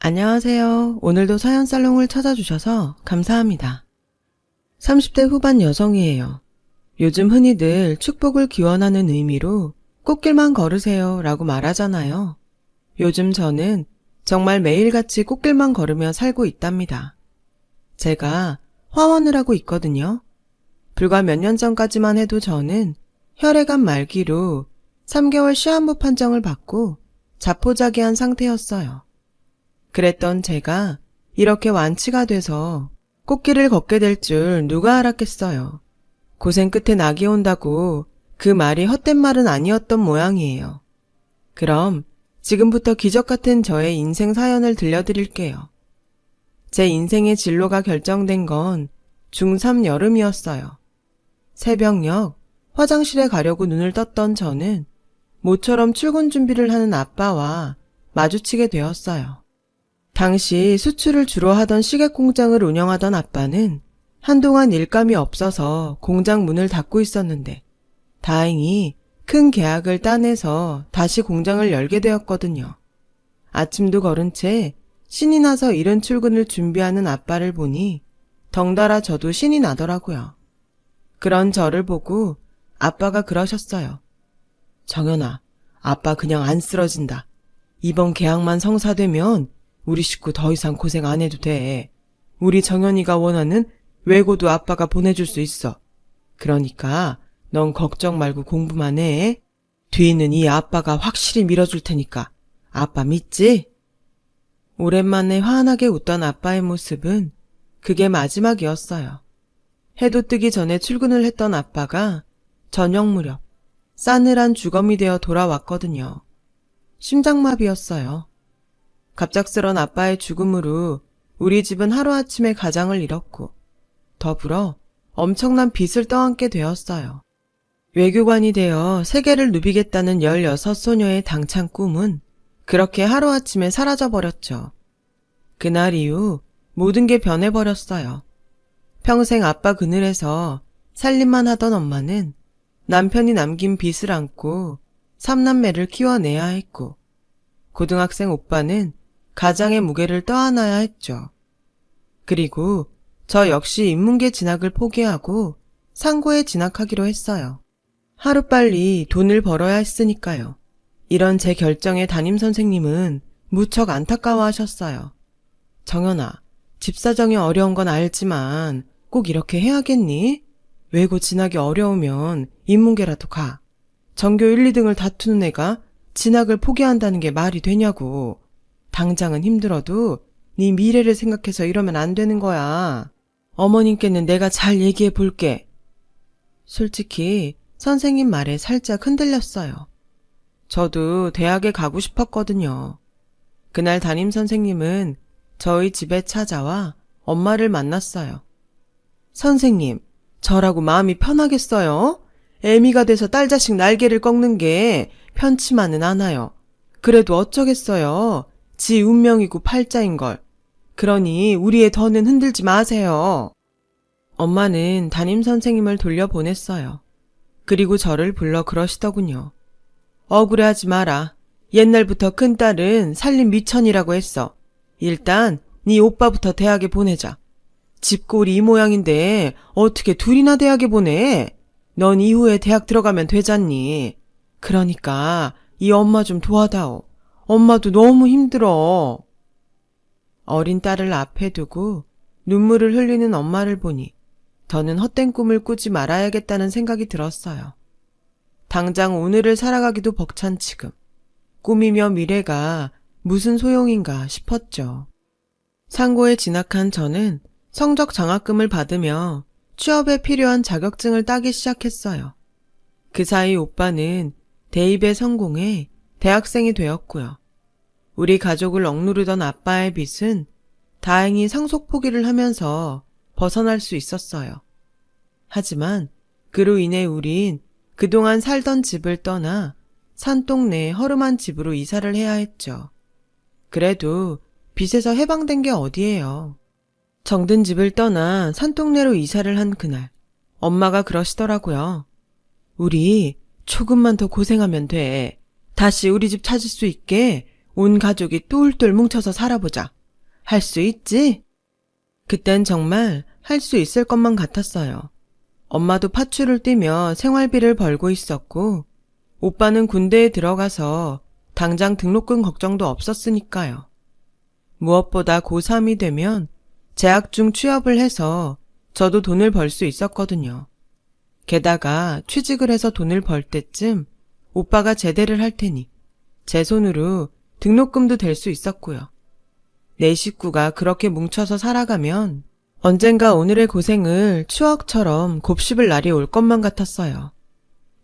안녕하세요. 오늘도 사연살롱을 찾아주셔서 감사합니다. 30대 후반 여성이에요. 요즘 흔히들 축복을 기원하는 의미로 꽃길만 걸으세요 라고 말하잖아요. 요즘 저는 정말 매일같이 꽃길만 걸으며 살고 있답니다. 제가 화원을 하고 있거든요. 불과 몇 년 전까지만 해도 저는 혈액암 말기로 3개월 시한부 판정을 받고 자포자기한 상태였어요. 그랬던 제가 이렇게 완치가 돼서 꽃길을 걷게 될 줄 누가 알았겠어요. 고생 끝에 낙이 온다고 그 말이 헛된 말은 아니었던 모양이에요. 그럼 지금부터 기적 같은 저의 인생 사연을 들려드릴게요. 제 인생의 진로가 결정된 건 중3 여름이었어요. 새벽녘 화장실에 가려고 눈을 떴던 저는 모처럼 출근 준비를 하는 아빠와 마주치게 되었어요. 당시 수출을 주로 하던 시계 공장을 운영하던 아빠는 한동안 일감이 없어서 공장 문을 닫고 있었는데 다행히 큰 계약을 따내서 다시 공장을 열게 되었거든요. 아침도 거른 채 신이 나서 이른 출근을 준비하는 아빠를 보니 덩달아 저도 신이 나더라고요. 그런 저를 보고 아빠가 그러셨어요. 정연아, 아빠 그냥 안 쓰러진다. 이번 계약만 성사되면 우리 식구 더 이상 고생 안 해도 돼. 우리 정연이가 원하는 외고도 아빠가 보내줄 수 있어. 그러니까 넌 걱정 말고 공부만 해. 뒤는 이 아빠가 확실히 밀어줄 테니까. 아빠 믿지? 오랜만에 환하게 웃던 아빠의 모습은 그게 마지막이었어요. 해도 뜨기 전에 출근을 했던 아빠가 저녁 무렵 싸늘한 주검이 되어 돌아왔거든요. 심장마비였어요. 갑작스런 아빠의 죽음으로 우리 집은 하루아침에 가장을 잃었고 더불어 엄청난 빚을 떠안게 되었어요. 외교관이 되어 세계를 누비겠다는 16소녀의 당찬 꿈은 그렇게 하루아침에 사라져버렸죠. 그날 이후 모든 게 변해버렸어요. 평생 아빠 그늘에서 살림만 하던 엄마는 남편이 남긴 빚을 안고 3남매를 키워내야 했고 고등학생 오빠는 가장의 무게를 떠안아야 했죠. 그리고 저 역시 인문계 진학을 포기하고 상고에 진학하기로 했어요. 하루빨리 돈을 벌어야 했으니까요. 이런 제 결정에 담임선생님은 무척 안타까워하셨어요. 정연아, 집사정이 어려운 건 알지만 꼭 이렇게 해야겠니? 외고 진학이 어려우면 인문계라도 가. 전교 1, 2등을 다투는 애가 진학을 포기한다는 게 말이 되냐고. 당장은 힘들어도 네 미래를 생각해서 이러면 안 되는 거야. 어머님께는 내가 잘 얘기해 볼게. 솔직히 선생님 말에 살짝 흔들렸어요. 저도 대학에 가고 싶었거든요. 그날 담임선생님은 저희 집에 찾아와 엄마를 만났어요. 선생님, 저라고 마음이 편하겠어요? 애미가 돼서 딸 자식 날개를 꺾는 게 편치만은 않아요. 그래도 어쩌겠어요. 지 운명이고 팔자인걸. 그러니 우리의 던은 흔들지 마세요. 엄마는 담임선생님을 돌려보냈어요. 그리고 저를 불러 그러시더군요. 억울해하지 마라. 옛날부터 큰딸은 살림 미천이라고 했어. 일단 네 오빠부터 대학에 보내자. 집골이 이 모양인데 어떻게 둘이나 대학에 보내? 넌 이후에 대학 들어가면 되잖니. 그러니까 이 엄마 좀 도와다오. 엄마도 너무 힘들어. 어린 딸을 앞에 두고 눈물을 흘리는 엄마를 보니 더는 헛된 꿈을 꾸지 말아야겠다는 생각이 들었어요. 당장 오늘을 살아가기도 벅찬 지금 꿈이며 미래가 무슨 소용인가 싶었죠. 상고에 진학한 저는 성적 장학금을 받으며 취업에 필요한 자격증을 따기 시작했어요. 그 사이 오빠는 대입에 성공해 대학생이 되었고요. 우리 가족을 억누르던 아빠의 빚은 다행히 상속 포기를 하면서 벗어날 수 있었어요. 하지만 그로 인해 우린 그동안 살던 집을 떠나 산동네 허름한 집으로 이사를 해야 했죠. 그래도 빚에서 해방된 게 어디예요. 정든 집을 떠나 산동네로 이사를 한 그날 엄마가 그러시더라고요. 우리 조금만 더 고생하면 돼. 다시 우리 집 찾을 수 있게 온 가족이 똘똘 뭉쳐서 살아보자. 할 수 있지? 그땐 정말 할 수 있을 것만 같았어요. 엄마도 파출을 뛰며 생활비를 벌고 있었고, 오빠는 군대에 들어가서 당장 등록금 걱정도 없었으니까요. 무엇보다 고3이 되면 재학 중 취업을 해서 저도 돈을 벌 수 있었거든요. 게다가 취직을 해서 돈을 벌 때쯤 오빠가 제대를 할 테니 제 손으로 등록금도 될 수 있었고요. 네 식구가 그렇게 뭉쳐서 살아가면 언젠가 오늘의 고생을 추억처럼 곱씹을 날이 올 것만 같았어요.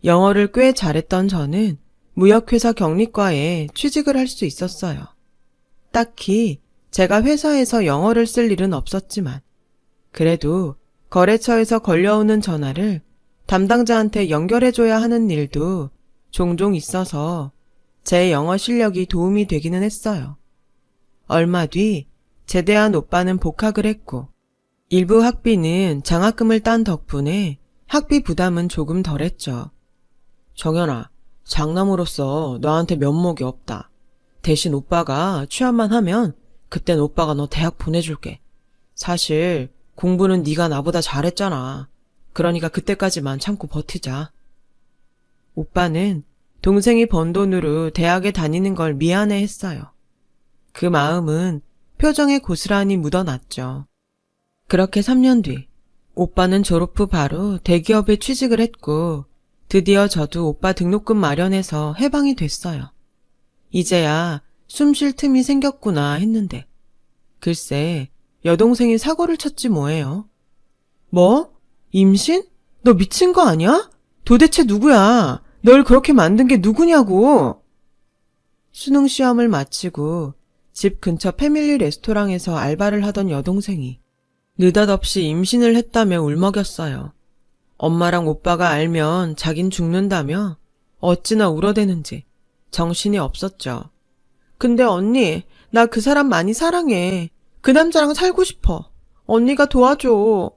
영어를 꽤 잘했던 저는 무역회사 경리과에 취직을 할 수 있었어요. 딱히 제가 회사에서 영어를 쓸 일은 없었지만 그래도 거래처에서 걸려오는 전화를 담당자한테 연결해줘야 하는 일도 종종 있어서 제 영어 실력이 도움이 되기는 했어요. 얼마 뒤 제대한 오빠는 복학을 했고 일부 학비는 장학금을 딴 덕분에 학비 부담은 조금 덜했죠. 정연아, 장남으로서 너한테 면목이 없다. 대신 오빠가 취업만 하면 그땐 오빠가 너 대학 보내줄게. 사실 공부는 네가 나보다 잘했잖아. 그러니까 그때까지만 참고 버티자. 오빠는 동생이 번 돈으로 대학에 다니는 걸 미안해했어요. 그 마음은 표정에 고스란히 묻어났죠. 그렇게 3년 뒤 오빠는 졸업 후 바로 대기업에 취직을 했고 드디어 저도 오빠 등록금 마련해서 해방이 됐어요. 이제야 숨 쉴 틈이 생겼구나 했는데 글쎄 여동생이 사고를 쳤지 뭐예요. 뭐? 임신? 너 미친 거 아니야? 도대체 누구야? 널 그렇게 만든 게 누구냐고. 수능 시험을 마치고 집 근처 패밀리 레스토랑에서 알바를 하던 여동생이 느닷없이 임신을 했다며 울먹였어요. 엄마랑 오빠가 알면 자긴 죽는다며 어찌나 울어대는지 정신이 없었죠. 근데 언니, 나 그 사람 많이 사랑해. 그 남자랑 살고 싶어. 언니가 도와줘.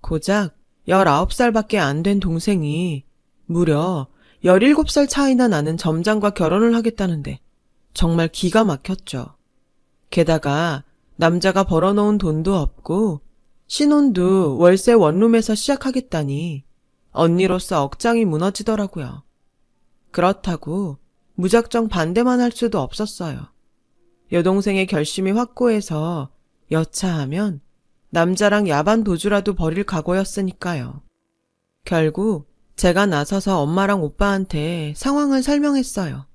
고작 19살밖에 안 된 동생이 무려 17살 차이나 나는 점장과 결혼을 하겠다는데 정말 기가 막혔죠. 게다가 남자가 벌어놓은 돈도 없고 신혼도 월세 원룸에서 시작하겠다니 언니로서 억장이 무너지더라고요. 그렇다고 무작정 반대만 할 수도 없었어요. 여동생의 결심이 확고해서 여차하면 남자랑 야반 도주라도 벌일 각오였으니까요. 결국 제가 나서서 엄마랑 오빠한테 상황을 설명했어요.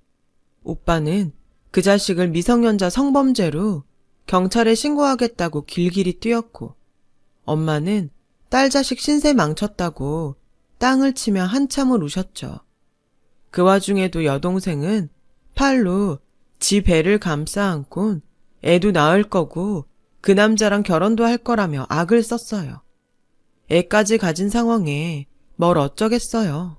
오빠는 그 자식을 미성년자 성범죄로 경찰에 신고하겠다고 길길이 뛰었고 엄마는 딸 자식 신세 망쳤다고 땅을 치며 한참을 우셨죠. 그 와중에도 여동생은 팔로 지 배를 감싸 안곤 애도 낳을 거고 그 남자랑 결혼도 할 거라며 악을 썼어요. 애까지 가진 상황에 뭘 어쩌겠어요.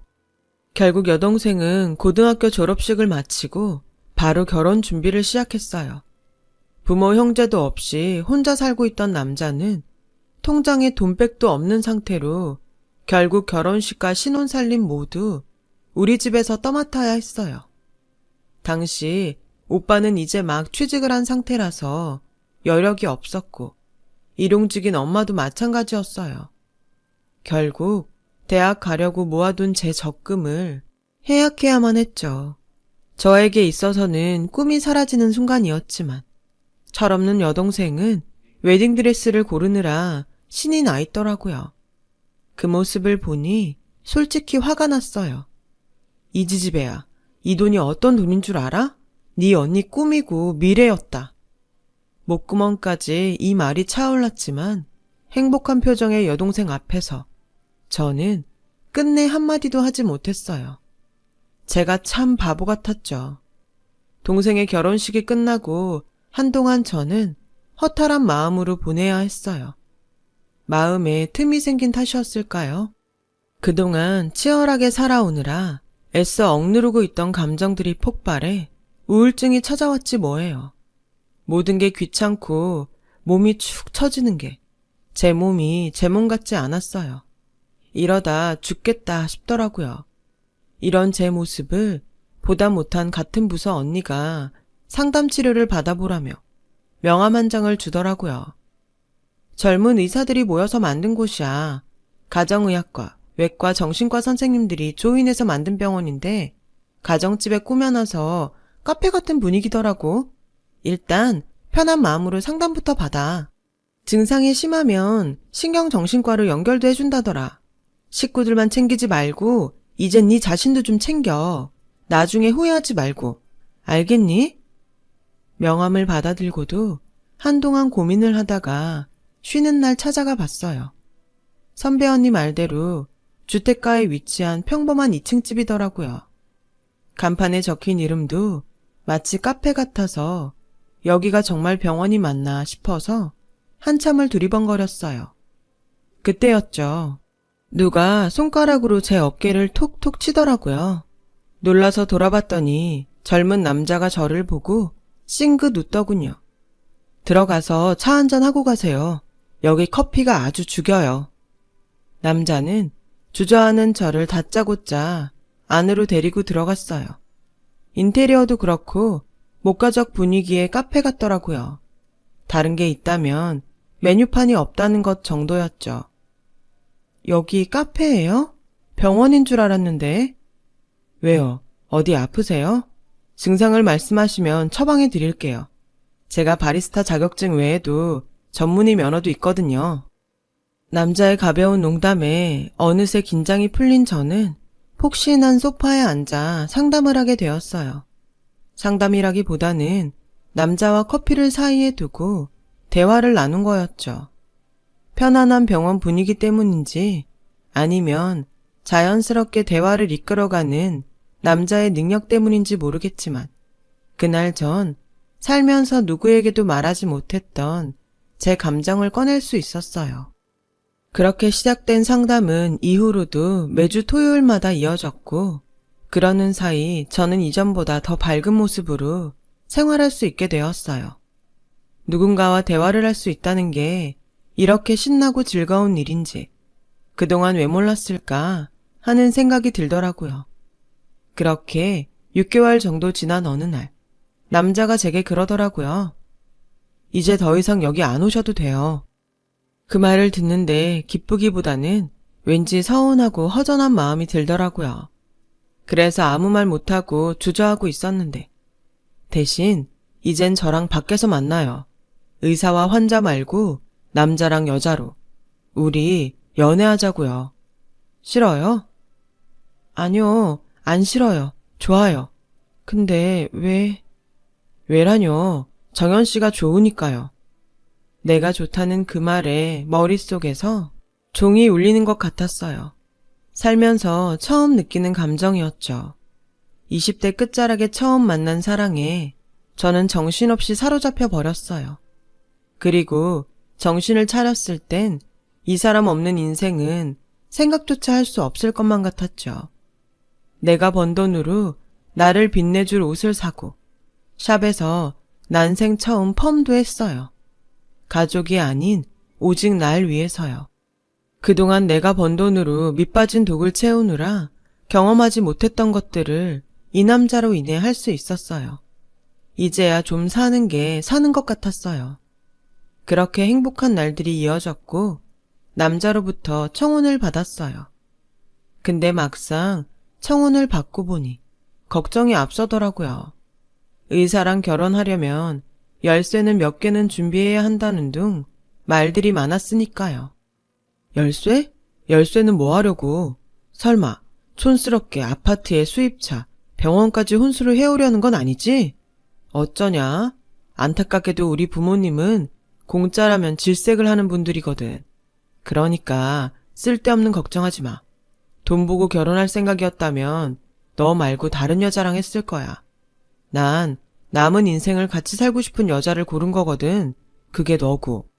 결국 여동생은 고등학교 졸업식을 마치고 바로 결혼 준비를 시작했어요. 부모 형제도 없이 혼자 살고 있던 남자는 통장에 돈백도 없는 상태로 결국 결혼식과 신혼살림 모두 우리 집에서 떠맡아야 했어요. 당시 오빠는 이제 막 취직을 한 상태라서 여력이 없었고 일용직인 엄마도 마찬가지였어요. 결국 대학 가려고 모아둔 제 적금을 해약해야만 했죠. 저에게 있어서는 꿈이 사라지는 순간이었지만 철없는 여동생은 웨딩드레스를 고르느라 신이 나 있더라고요. 그 모습을 보니 솔직히 화가 났어요. 이 지지배야, 이 돈이 어떤 돈인 줄 알아? 네 언니 꿈이고 미래였다. 목구멍까지 이 말이 차올랐지만 행복한 표정의 여동생 앞에서 저는 끝내 한마디도 하지 못했어요. 제가 참 바보 같았죠. 동생의 결혼식이 끝나고 한동안 저는 허탈한 마음으로 보내야 했어요. 마음에 틈이 생긴 탓이었을까요? 그동안 치열하게 살아오느라 애써 억누르고 있던 감정들이 폭발해 우울증이 찾아왔지 뭐예요. 모든 게 귀찮고 몸이 축 처지는 게 제 몸이 제 몸 같지 않았어요. 이러다 죽겠다 싶더라고요. 이런 제 모습을 보다 못한 같은 부서 언니가 상담 치료를 받아보라며 명함 한 장을 주더라고요. 젊은 의사들이 모여서 만든 곳이야. 가정의학과, 외과, 정신과 선생님들이 조인해서 만든 병원인데 가정집에 꾸며놔서 카페 같은 분위기더라고. 일단 편한 마음으로 상담부터 받아. 증상이 심하면 신경정신과로 연결도 해준다더라. 식구들만 챙기지 말고 이젠 네 자신도 좀 챙겨. 나중에 후회하지 말고. 알겠니? 명함을 받아들고도 한동안 고민을 하다가 쉬는 날 찾아가 봤어요. 선배 언니 말대로 주택가에 위치한 평범한 2층 집이더라고요. 간판에 적힌 이름도 마치 카페 같아서 여기가 정말 병원이 맞나 싶어서 한참을 두리번거렸어요. 그때였죠. 누가 손가락으로 제 어깨를 톡톡 치더라고요. 놀라서 돌아봤더니 젊은 남자가 저를 보고 싱긋 웃더군요. 들어가서 차 한잔 하고 가세요. 여기 커피가 아주 죽여요. 남자는 주저하는 저를 다짜고짜 안으로 데리고 들어갔어요. 인테리어도 그렇고 목가적 분위기의 카페 같더라고요. 다른 게 있다면 메뉴판이 없다는 것 정도였죠. 여기 카페예요? 병원인 줄 알았는데. 왜요? 어디 아프세요? 증상을 말씀하시면 처방해 드릴게요. 제가 바리스타 자격증 외에도 전문의 면허도 있거든요. 남자의 가벼운 농담에 어느새 긴장이 풀린 저는 폭신한 소파에 앉아 상담을 하게 되었어요. 상담이라기보다는 남자와 커피를 사이에 두고 대화를 나눈 거였죠. 편안한 병원 분위기 때문인지 아니면 자연스럽게 대화를 이끌어가는 남자의 능력 때문인지 모르겠지만 그날 전 살면서 누구에게도 말하지 못했던 제 감정을 꺼낼 수 있었어요. 그렇게 시작된 상담은 이후로도 매주 토요일마다 이어졌고 그러는 사이 저는 이전보다 더 밝은 모습으로 생활할 수 있게 되었어요. 누군가와 대화를 할 수 있다는 게 이렇게 신나고 즐거운 일인지 그동안 왜 몰랐을까 하는 생각이 들더라고요. 그렇게 6개월 정도 지난 어느 날 남자가 제게 그러더라고요. 이제 더 이상 여기 안 오셔도 돼요. 그 말을 듣는데 기쁘기보다는 왠지 서운하고 허전한 마음이 들더라고요. 그래서 아무 말 못하고 주저하고 있었는데 대신 이젠 저랑 밖에서 만나요. 의사와 환자 말고 남자랑 여자로. 우리 연애하자고요. 싫어요? 아니요, 안 싫어요. 좋아요. 근데 왜라뇨? 정연 씨가 좋으니까요. 내가 좋다는 그 말에 머릿속에서 종이 울리는 것 같았어요. 살면서 처음 느끼는 감정이었죠. 20대 끝자락에 처음 만난 사랑에 저는 정신없이 사로잡혀 버렸어요. 그리고 정신을 차렸을 땐 이 사람 없는 인생은 생각조차 할 수 없을 것만 같았죠. 내가 번 돈으로 나를 빛내줄 옷을 사고 샵에서 난생 처음 펌도 했어요. 가족이 아닌 오직 날 위해서요. 그동안 내가 번 돈으로 밑빠진 독을 채우느라 경험하지 못했던 것들을 이 남자로 인해 할 수 있었어요. 이제야 좀 사는 게 사는 것 같았어요. 그렇게 행복한 날들이 이어졌고 남자로부터 청혼을 받았어요. 근데 막상 청혼을 받고 보니 걱정이 앞서더라고요. 의사랑 결혼하려면 열쇠는 몇 개는 준비해야 한다는 등 말들이 많았으니까요. 열쇠? 열쇠는 뭐 하려고? 설마 촌스럽게 아파트에 수입차, 병원까지 혼수를 해오려는 건 아니지? 어쩌냐? 안타깝게도 우리 부모님은 공짜라면 질색을 하는 분들이거든. 그러니까 쓸데없는 걱정하지 마. 돈 보고 결혼할 생각이었다면 너 말고 다른 여자랑 했을 거야. 난 남은 인생을 같이 살고 싶은 여자를 고른 거거든. 그게 너고.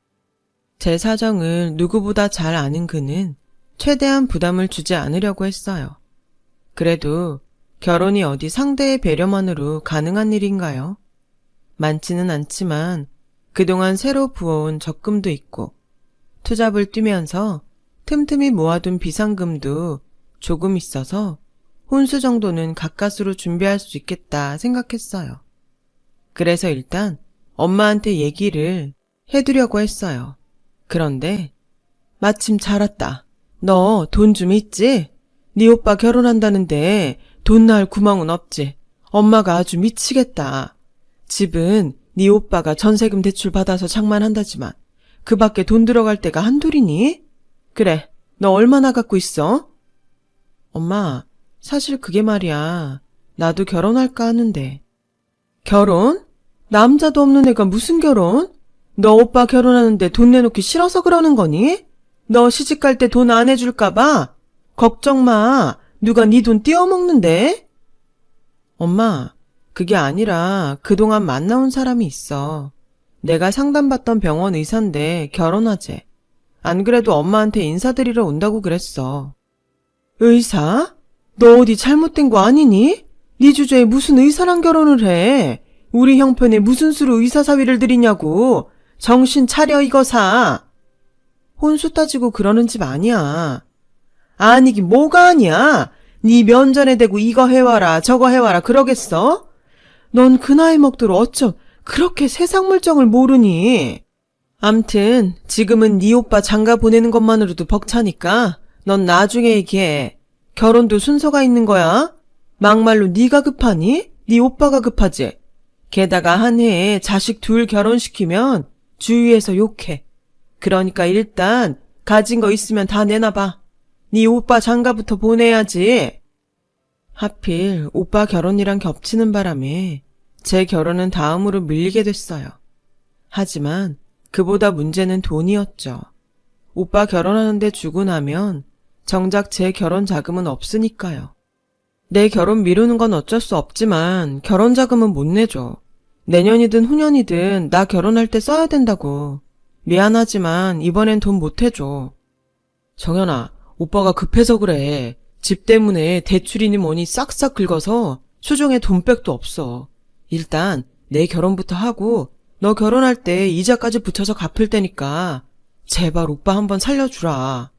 제 사정을 누구보다 잘 아는 그는 최대한 부담을 주지 않으려고 했어요. 그래도 결혼이 어디 상대의 배려만으로 가능한 일인가요? 많지는 않지만 그동안 새로 부어온 적금도 있고 투잡을 뛰면서 틈틈이 모아둔 비상금도 조금 있어서 혼수 정도는 가까스로 준비할 수 있겠다 생각했어요. 그래서 일단 엄마한테 얘기를 해두려고 했어요. 그런데 마침 잘 왔다. 너 돈 좀 있지? 네 오빠 결혼한다는데 돈 나올 구멍은 없지? 엄마가 아주 미치겠다. 집은 네 오빠가 전세금 대출 받아서 장만한다지만 그 밖에 돈 들어갈 데가 한둘이니? 그래, 너 얼마나 갖고 있어? 엄마, 사실 그게 말이야. 나도 결혼할까 하는데. 결혼? 남자도 없는 애가 무슨 결혼? 너 오빠 결혼하는데 돈 내놓기 싫어서 그러는 거니? 너 시집갈 때 돈 안 해줄까 봐? 걱정 마. 누가 네 돈 띄어먹는데? 엄마, 그게 아니라 그동안 만나온 사람이 있어. 내가 상담받던 병원 의사인데 결혼하재. 안 그래도 엄마한테 인사드리러 온다고 그랬어. 의사? 너 어디 잘못된 거 아니니? 네 주제에 무슨 의사랑 결혼을 해? 우리 형편에 무슨 수로 의사 사위를 들이냐고. 정신 차려 이거사. 혼수 따지고 그러는 집 아니야. 아니긴 뭐가 아니야. 네 면전에 대고 이거 해와라 저거 해와라 그러겠어? 넌 그 나이 먹도록 어쩜 그렇게 세상 물정을 모르니? 암튼 지금은 네 오빠 장가 보내는 것만으로도 벅차니까 넌 나중에 얘기해. 결혼도 순서가 있는 거야. 막말로 네가 급하니? 네 오빠가 급하지. 게다가 한 해에 자식 둘 결혼시키면 주위에서 욕해. 그러니까 일단 가진 거 있으면 다 내놔봐. 네 오빠 장가부터 보내야지. 하필 오빠 결혼이랑 겹치는 바람에 제 결혼은 다음으로 밀리게 됐어요. 하지만 그보다 문제는 돈이었죠. 오빠 결혼하는데 주고 나면 정작 제 결혼 자금은 없으니까요. 내 결혼 미루는 건 어쩔 수 없지만 결혼 자금은 못 내줘. 내년이든 후년이든 나 결혼할 때 써야 된다고. 미안하지만 이번엔 돈 못 해줘. 정연아, 오빠가 급해서 그래. 집 때문에 대출이니 뭐니 싹싹 긁어서 수중에 돈백도 없어. 일단 내 결혼부터 하고 너 결혼할 때 이자까지 붙여서 갚을 테니까 제발 오빠 한번 살려주라.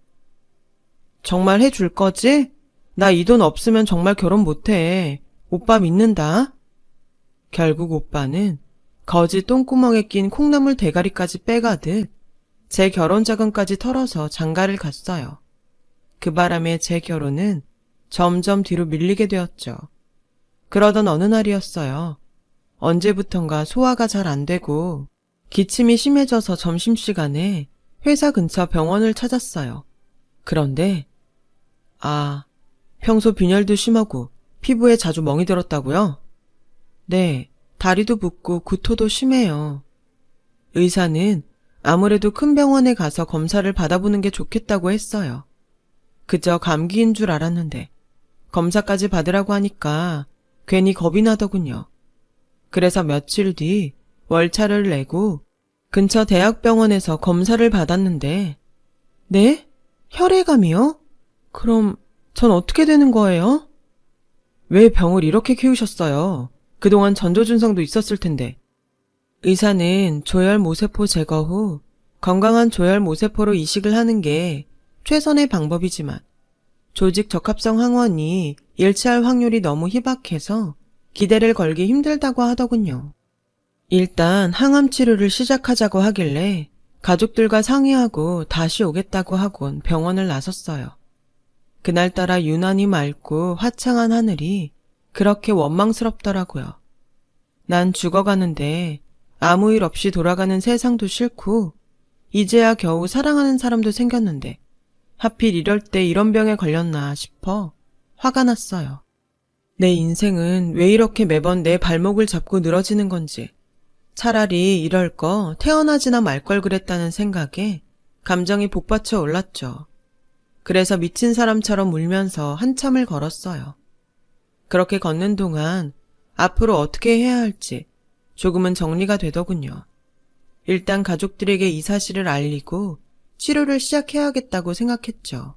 정말 해줄 거지? 나 이 돈 없으면 정말 결혼 못해. 오빠 믿는다. 결국 오빠는 거지 똥구멍에 낀 콩나물 대가리까지 빼가듯 제 결혼 자금까지 털어서 장가를 갔어요. 그 바람에 제 결혼은 점점 뒤로 밀리게 되었죠. 그러던 어느 날이었어요. 언제부턴가 소화가 잘 안 되고 기침이 심해져서 점심시간에 회사 근처 병원을 찾았어요. 그런데 평소 빈혈도 심하고 피부에 자주 멍이 들었다고요? 네, 다리도 붓고 구토도 심해요. 의사는 아무래도 큰 병원에 가서 검사를 받아보는 게 좋겠다고 했어요. 그저 감기인 줄 알았는데 검사까지 받으라고 하니까 괜히 겁이 나더군요. 그래서 며칠 뒤 월차를 내고 근처 대학병원에서 검사를 받았는데 네? 혈액암이요? 그럼 전 어떻게 되는 거예요? 왜 병을 이렇게 키우셨어요? 그동안 전조증상도 있었을 텐데. 의사는 조혈모세포 제거 후 건강한 조혈모세포로 이식을 하는 게 최선의 방법이지만 조직 적합성 항원이 일치할 확률이 너무 희박해서 기대를 걸기 힘들다고 하더군요. 일단 항암 치료를 시작하자고 하길래 가족들과 상의하고 다시 오겠다고 하곤 병원을 나섰어요. 그날따라 유난히 맑고 화창한 하늘이 그렇게 원망스럽더라고요. 난 죽어가는데 아무 일 없이 돌아가는 세상도 싫고 이제야 겨우 사랑하는 사람도 생겼는데 하필 이럴 때 이런 병에 걸렸나 싶어 화가 났어요. 내 인생은 왜 이렇게 매번 내 발목을 잡고 늘어지는 건지 차라리 이럴 거 태어나지나 말 걸 그랬다는 생각에 감정이 복받쳐 올랐죠. 그래서 미친 사람처럼 울면서 한참을 걸었어요. 그렇게 걷는 동안 앞으로 어떻게 해야 할지 조금은 정리가 되더군요. 일단 가족들에게 이 사실을 알리고 치료를 시작해야겠다고 생각했죠.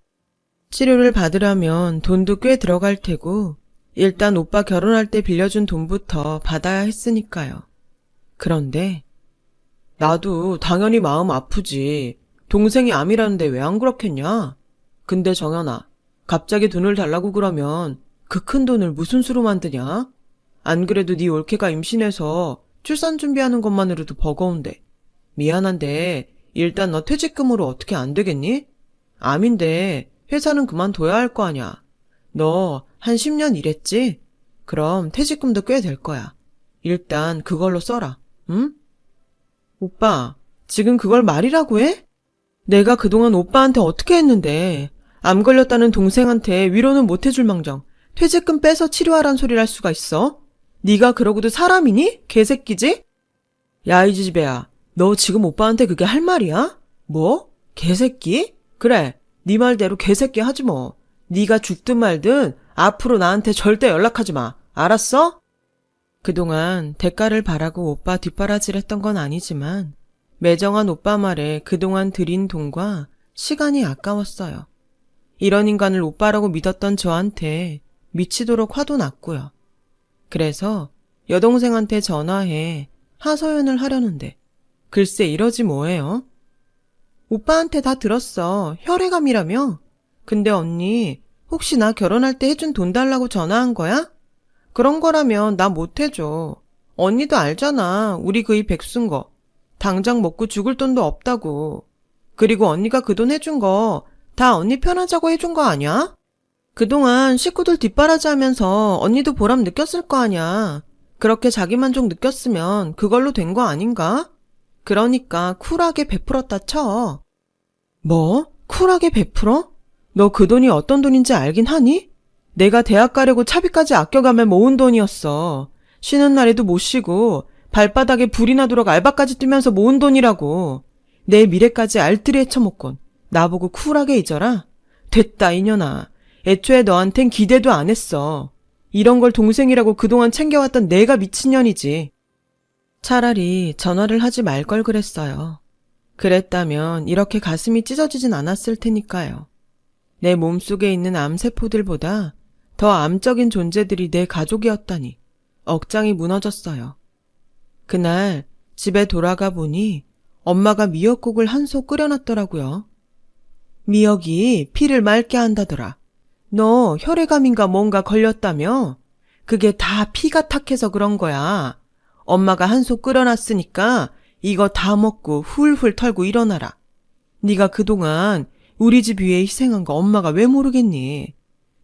치료를 받으려면 돈도 꽤 들어갈 테고 일단 오빠 결혼할 때 빌려준 돈부터 받아야 했으니까요. 그런데 나도 당연히 마음 아프지. 동생이 암이라는데 왜 안 그렇겠냐? 근데 정연아, 갑자기 돈을 달라고 그러면 그 큰 돈을 무슨 수로 만드냐? 안 그래도 네 올케가 임신해서 출산 준비하는 것만으로도 버거운데. 미안한데 일단 너 퇴직금으로 어떻게 안 되겠니? 암인데 회사는 그만둬야 할 거 아냐. 너 한 10년 일했지? 그럼 퇴직금도 꽤 될 거야. 일단 그걸로 써라. 응? 오빠, 지금 그걸 말이라고 해? 내가 그동안 오빠한테 어떻게 했는데 암 걸렸다는 동생한테 위로는 못 해줄 망정 퇴직금 빼서 치료하란 소리를 할 수가 있어? 네가 그러고도 사람이니? 개새끼지? 야, 이 지지배야. 너 지금 오빠한테 그게 할 말이야? 뭐? 개새끼? 그래, 네 말대로 개새끼 하지 뭐. 네가 죽든 말든 앞으로 나한테 절대 연락하지 마. 알았어? 그동안 대가를 바라고 오빠 뒷바라지를 했던 건 아니지만 매정한 오빠 말에 그동안 들인 돈과 시간이 아까웠어요. 이런 인간을 오빠라고 믿었던 저한테 미치도록 화도 났고요. 그래서 여동생한테 전화해 하소연을 하려는데 글쎄 이러지 뭐예요? 오빠한테 다 들었어. 혈액암이라며? 근데 언니 혹시 나 결혼할 때 해준 돈 달라고 전화한 거야? 그런 거라면 나 못 해줘. 언니도 알잖아. 우리 그이 백수인 거. 당장 먹고 죽을 돈도 없다고. 그리고 언니가 그 돈 해준 거 다 언니 편하자고 해준 거 아니야? 그동안 식구들 뒷바라지 하면서 언니도 보람 느꼈을 거 아니야. 그렇게 자기만족 느꼈으면 그걸로 된 거 아닌가? 그러니까 쿨하게 베풀었다 쳐. 뭐? 쿨하게 베풀어? 너 그 돈이 어떤 돈인지 알긴 하니? 내가 대학 가려고 차비까지 아껴가며 모은 돈이었어. 쉬는 날에도 못 쉬고 발바닥에 불이 나도록 알바까지 뛰면서 모은 돈이라고. 내 미래까지 알뜰히 헤쳐먹곤 나보고 쿨하게 잊어라? 됐다 이년아. 애초에 너한텐 기대도 안 했어. 이런 걸 동생이라고 그동안 챙겨왔던 내가 미친년이지. 차라리 전화를 하지 말 걸 그랬어요. 그랬다면 이렇게 가슴이 찢어지진 않았을 테니까요. 내 몸속에 있는 암세포들보다 더 암적인 존재들이 내 가족이었다니 억장이 무너졌어요. 그날 집에 돌아가 보니 엄마가 미역국을 한 솥 끓여놨더라고요. 미역이 피를 맑게 한다더라. 너 혈액암인가 뭔가 걸렸다며? 그게 다 피가 탁해서 그런 거야. 엄마가 한 솥 끓여놨으니까 이거 다 먹고 훌훌 털고 일어나라. 네가 그동안 우리 집 위해 희생한 거 엄마가 왜 모르겠니?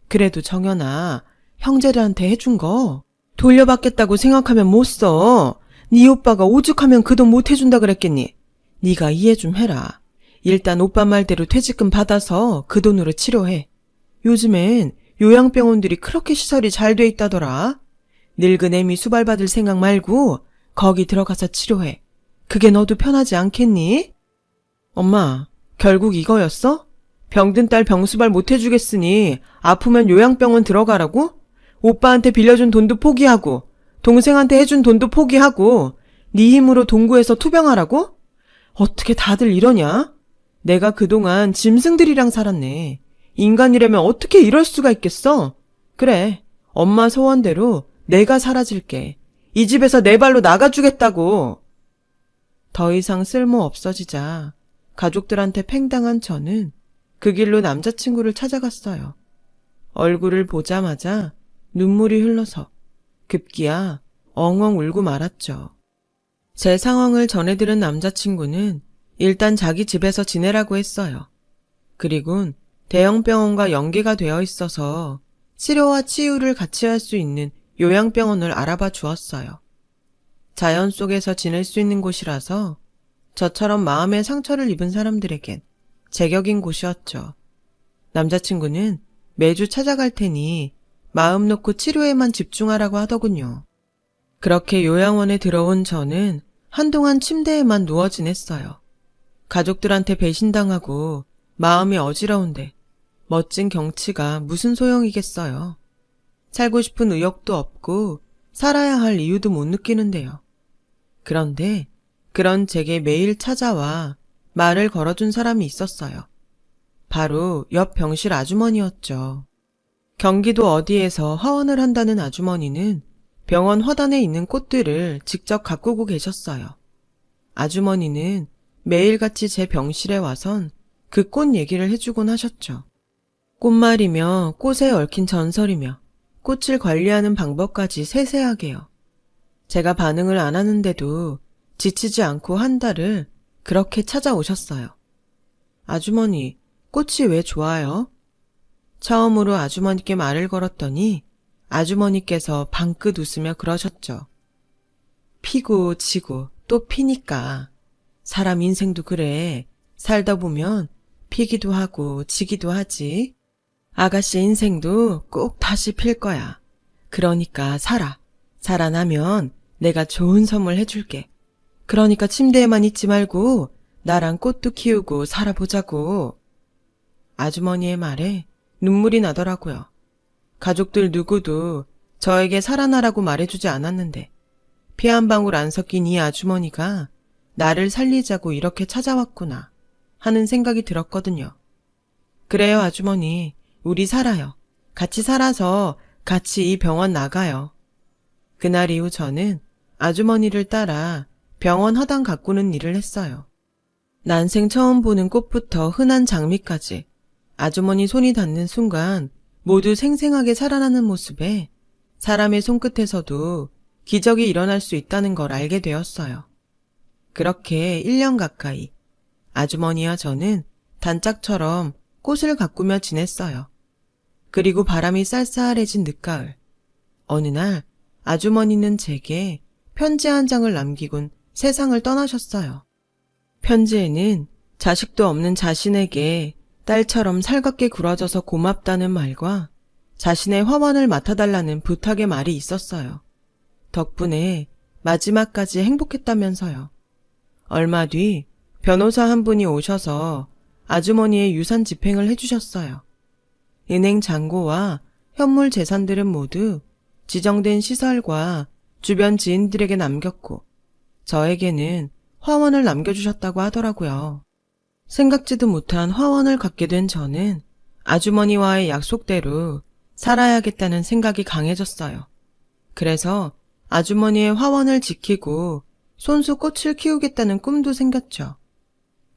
그래도 정연아, 형제들한테 해준 거 돌려받겠다고 생각하면 못 써. 네 오빠가 오죽하면 그 돈 못 해준다 그랬겠니? 네가 이해 좀 해라. 일단 오빠 말대로 퇴직금 받아서 그 돈으로 치료해. 요즘엔 요양병원들이 그렇게 시설이 잘 돼 있다더라. 늙은 애미 수발받을 생각 말고 거기 들어가서 치료해. 그게 너도 편하지 않겠니? 엄마, 결국 이거였어? 병든 딸 병수발 못 해주겠으니 아프면 요양병원 들어가라고? 오빠한테 빌려준 돈도 포기하고 동생한테 해준 돈도 포기하고 네 힘으로 동구해서 투병하라고? 어떻게 다들 이러냐? 내가 그동안 짐승들이랑 살았네. 인간이라면 어떻게 이럴 수가 있겠어? 그래, 엄마 소원대로 내가 사라질게. 이 집에서 내 발로 나가주겠다고. 더 이상 쓸모 없어지자 가족들한테 팽당한 저는 그 길로 남자친구를 찾아갔어요. 얼굴을 보자마자 눈물이 흘러서 급기야 엉엉 울고 말았죠. 제 상황을 전해들은 남자친구는 일단 자기 집에서 지내라고 했어요. 그리곤 대형 병원과 연계가 되어 있어서 치료와 치유를 같이 할 수 있는 요양병원을 알아봐 주었어요. 자연 속에서 지낼 수 있는 곳이라서 저처럼 마음의 상처를 입은 사람들에겐 제격인 곳이었죠. 남자친구는 매주 찾아갈 테니 마음 놓고 치료에만 집중하라고 하더군요. 그렇게 요양원에 들어온 저는 한동안 침대에만 누워 지냈어요. 가족들한테 배신당하고 마음이 어지러운데 멋진 경치가 무슨 소용이겠어요. 살고 싶은 의욕도 없고 살아야 할 이유도 못 느끼는데요. 그런데 그런 제게 매일 찾아와 말을 걸어준 사람이 있었어요. 바로 옆 병실 아주머니였죠. 경기도 어디에서 화원을 한다는 아주머니는 병원 화단에 있는 꽃들을 직접 가꾸고 계셨어요. 아주머니는 매일같이 제 병실에 와선 그 꽃 얘기를 해주곤 하셨죠. 꽃말이며 꽃에 얽힌 전설이며 꽃을 관리하는 방법까지 세세하게요. 제가 반응을 안 하는데도 지치지 않고 한 달을 그렇게 찾아오셨어요. 아주머니, 꽃이 왜 좋아요? 처음으로 아주머니께 말을 걸었더니 아주머니께서 방긋 웃으며 그러셨죠. 피고 지고 또 피니까. 사람 인생도 그래. 살다 보면 피기도 하고 지기도 하지. 아가씨 인생도 꼭 다시 필 거야. 그러니까 살아. 살아나면 내가 좋은 선물 해줄게. 그러니까 침대에만 있지 말고 나랑 꽃도 키우고 살아보자고. 아주머니의 말에 눈물이 나더라고요. 가족들 누구도 저에게 살아나라고 말해주지 않았는데 피 한 방울 안 섞인 이 아주머니가 나를 살리자고 이렇게 찾아왔구나 하는 생각이 들었거든요. 그래요, 아주머니. 우리 살아요. 같이 살아서 같이 이 병원 나가요. 그날 이후 저는 아주머니를 따라 병원 허당 가꾸는 일을 했어요. 난생 처음 보는 꽃부터 흔한 장미까지 아주머니 손이 닿는 순간 모두 생생하게 살아나는 모습에 사람의 손끝에서도 기적이 일어날 수 있다는 걸 알게 되었어요. 그렇게 1년 가까이 아주머니와 저는 단짝처럼 꽃을 가꾸며 지냈어요. 그리고 바람이 쌀쌀해진 늦가을. 어느 날 아주머니는 제게 편지 한 장을 남기곤 세상을 떠나셨어요. 편지에는 자식도 없는 자신에게 딸처럼 살갑게 굴어져서 고맙다는 말과 자신의 화원을 맡아달라는 부탁의 말이 있었어요. 덕분에 마지막까지 행복했다면서요. 얼마 뒤 변호사 한 분이 오셔서 아주머니의 유산 집행을 해주셨어요. 은행 잔고와 현물 재산들은 모두 지정된 시설과 주변 지인들에게 남겼고 저에게는 화원을 남겨주셨다고 하더라고요. 생각지도 못한 화원을 갖게 된 저는 아주머니와의 약속대로 살아야겠다는 생각이 강해졌어요. 그래서 아주머니의 화원을 지키고 손수 꽃을 키우겠다는 꿈도 생겼죠.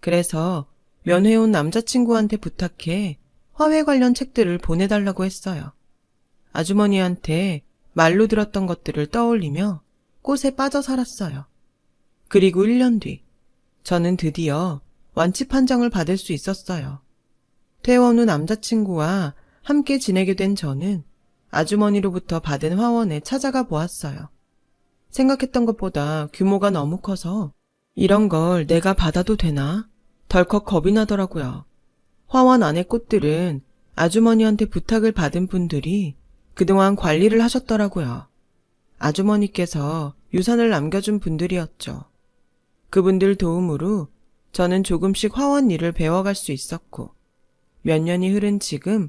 그래서 면회온 남자친구한테 부탁해 화훼 관련 책들을 보내달라고 했어요. 아주머니한테 말로 들었던 것들을 떠올리며 꽃에 빠져 살았어요. 그리고 1년 뒤 저는 드디어 완치 판정을 받을 수 있었어요. 퇴원 후 남자친구와 함께 지내게 된 저는 아주머니로부터 받은 화원에 찾아가 보았어요. 생각했던 것보다 규모가 너무 커서 이런 걸 내가 받아도 되나? 덜컥 겁이 나더라고요. 화원 안의 꽃들은 아주머니한테 부탁을 받은 분들이 그동안 관리를 하셨더라고요. 아주머니께서 유산을 남겨준 분들이었죠. 그분들 도움으로 저는 조금씩 화원 일을 배워갈 수 있었고 몇 년이 흐른 지금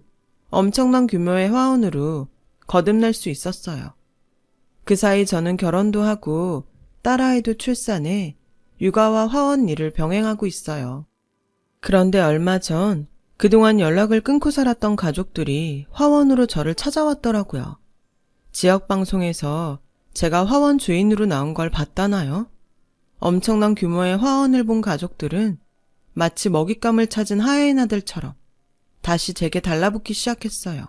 엄청난 규모의 화원으로 거듭날 수 있었어요. 그 사이 저는 결혼도 하고 딸아이도 출산해 육아와 화원 일을 병행하고 있어요. 그런데 얼마 전 그동안 연락을 끊고 살았던 가족들이 화원으로 저를 찾아왔더라고요. 지역방송에서 제가 화원 주인으로 나온 걸 봤다나요? 엄청난 규모의 화원을 본 가족들은 마치 먹잇감을 찾은 하이에나들처럼 다시 제게 달라붙기 시작했어요.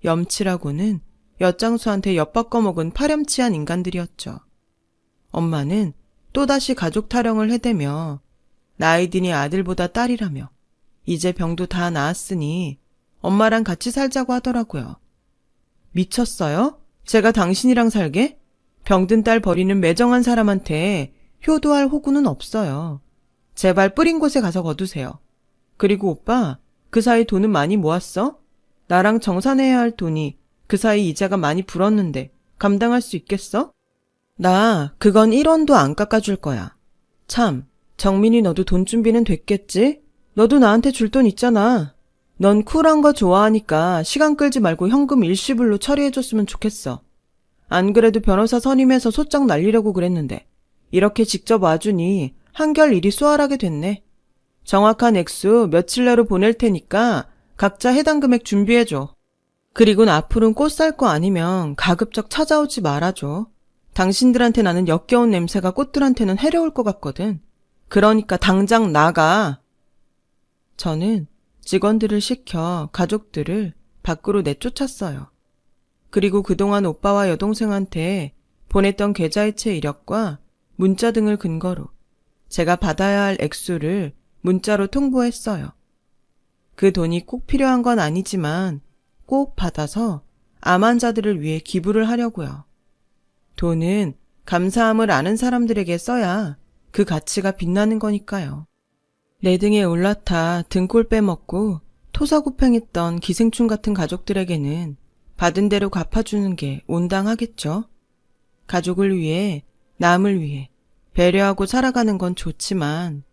염치라고는 엿장수한테 엿바꿔먹은 파렴치한 인간들이었죠. 엄마는 또다시 가족 타령을 해대며 나이 드니 아들보다 딸이라며 이제 병도 다 나았으니 엄마랑 같이 살자고 하더라고요. 미쳤어요? 제가 당신이랑 살게? 병든 딸 버리는 매정한 사람한테 효도할 호구는 없어요. 제발 뿌린 곳에 가서 거두세요. 그리고 오빠, 그 사이 돈은 많이 모았어? 나랑 정산해야 할 돈이 그 사이 이자가 많이 불었는데 감당할 수 있겠어? 나 그건 1원도 안 깎아줄 거야. 참, 정민이 너도 돈 준비는 됐겠지? 너도 나한테 줄 돈 있잖아. 넌 쿨한 거 좋아하니까 시간 끌지 말고 현금 일시불로 처리해줬으면 좋겠어. 안 그래도 변호사 선임해서 소장 날리려고 그랬는데 이렇게 직접 와주니 한결 일이 수월하게 됐네. 정확한 액수 며칠 내로 보낼 테니까 각자 해당 금액 준비해줘. 그리고 앞으로는 꽃 살 거 아니면 가급적 찾아오지 말아줘. 당신들한테 나는 역겨운 냄새가 꽃들한테는 해로울 것 같거든. 그러니까 당장 나가. 저는 직원들을 시켜 가족들을 밖으로 내쫓았어요. 그리고 그동안 오빠와 여동생한테 보냈던 계좌이체 이력과 문자 등을 근거로 제가 받아야 할 액수를 문자로 통보했어요. 그 돈이 꼭 필요한 건 아니지만 꼭 받아서 암 환자들을 위해 기부를 하려고요. 돈은 감사함을 아는 사람들에게 써야 그 가치가 빛나는 거니까요. 내 등에 올라타 등골 빼먹고 토사구팽했던 기생충 같은 가족들에게는 받은 대로 갚아주는 게 온당하겠죠. 가족을 위해, 남을 위해 배려하고 살아가는 건 좋지만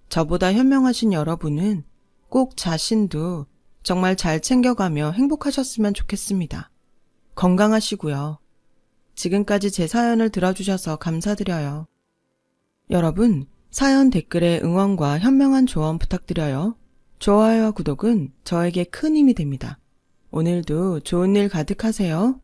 저보다 현명하신 여러분은 꼭 자신도 정말 잘 챙겨가며 행복하셨으면 좋겠습니다. 건강하시고요. 지금까지 제 사연을 들어주셔서 감사드려요. 여러분, 사연 댓글에 응원과 현명한 조언 부탁드려요. 좋아요와 구독은 저에게 큰 힘이 됩니다. 오늘도 좋은 일 가득하세요.